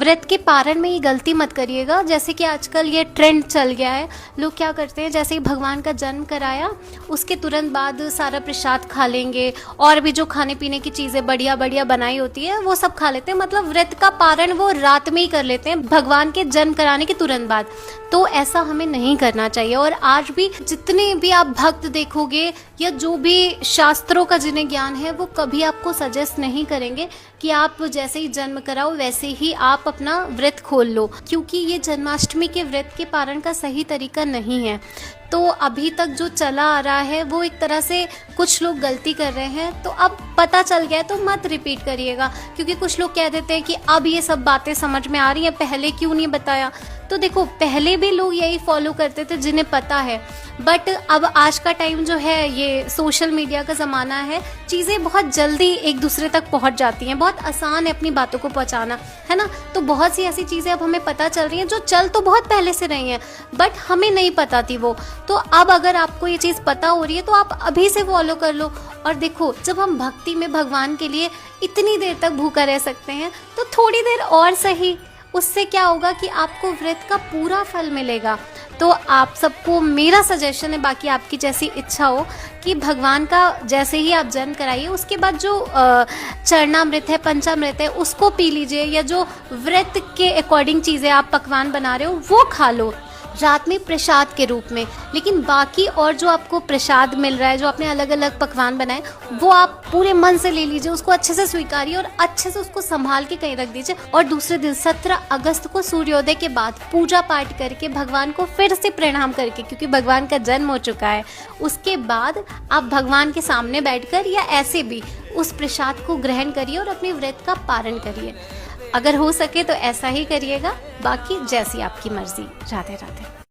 व्रत के पारण में ये गलती मत करिएगा। जैसे कि आजकल ये ट्रेंड चल गया है, लोग क्या करते हैं, जैसे ही भगवान का जन्म कराया उसके तुरंत बाद सारा प्रसाद खा लेंगे और भी जो खाने पीने की चीज़ें बढ़िया बढ़िया बनाई होती है वो सब खा लेते हैं। मतलब व्रत का पारण वो रात में ही कर लेते हैं भगवान के जन्म कराने के तुरंत बाद। तो ऐसा हमें नहीं करना चाहिए। और आज भी जितने भी आप भक्त देखोगे या जो भी शास्त्रों का जिन्हें ज्ञान है वो कभी आपको सजेस्ट नहीं करेंगे कि आप जैसे ही जन्म कराओ वैसे ही आप अपना व्रत खोल लो, क्योंकि ये जन्माष्टमी के व्रत के पारण का सही तरीका नहीं है। तो अभी तक जो चला आ रहा है वो एक तरह से कुछ लोग गलती कर रहे हैं, तो अब पता चल गया है तो मत रिपीट करिएगा। क्योंकि कुछ लोग कह देते हैं कि अब ये सब बातें समझ में आ रही हैं, पहले क्यों नहीं बताया। तो देखो, पहले भी लोग यही फॉलो करते थे जिन्हें पता है, बट अब आज का टाइम जो है ये सोशल मीडिया का ज़माना है, चीज़ें बहुत जल्दी एक दूसरे तक पहुंच जाती हैं, बहुत आसान है अपनी बातों को पहुंचाना, है ना। तो बहुत सी ऐसी चीज़ें अब हमें पता चल रही हैं जो चल तो बहुत पहले से रही हैं बट हमें नहीं पता थी वो। तो अब अगर आपको ये चीज़ पता हो रही है तो आप अभी से फॉलो कर लो। और देखो, जब हम भक्ति में भगवान के लिए इतनी देर तक भूखा रह सकते हैं तो थोड़ी देर और सही, उससे क्या होगा कि आपको व्रत का पूरा फल मिलेगा। तो आप सबको मेरा सजेशन है, बाकी आपकी जैसी इच्छा हो, कि भगवान का जैसे ही आप जन्म कराइए उसके बाद जो चरणामृत है, पंचामृत है, उसको पी लीजिए, या जो व्रत के अकॉर्डिंग चीज़ें आप पकवान बना रहे हो वो खा लो रात में प्रसाद के रूप में। लेकिन बाकी और जो आपको प्रसाद मिल रहा है, जो आपने अलग अलग पकवान बनाए, वो आप पूरे मन से ले लीजिए, उसको अच्छे से स्वीकारिए और अच्छे से उसको संभाल के कहीं रख दीजिए। और दूसरे दिन 17 अगस्त को सूर्योदय के बाद पूजा पाठ करके भगवान को फिर से प्रणाम करके, क्योंकि भगवान का जन्म हो चुका है, उसके बाद आप भगवान के सामने बैठकर या ऐसे भी उस प्रसाद को ग्रहण करिए और अपने व्रत का पारण करिए। अगर हो सके तो ऐसा ही करिएगा, बाकी जैसी आपकी मर्जी। राधे राधे।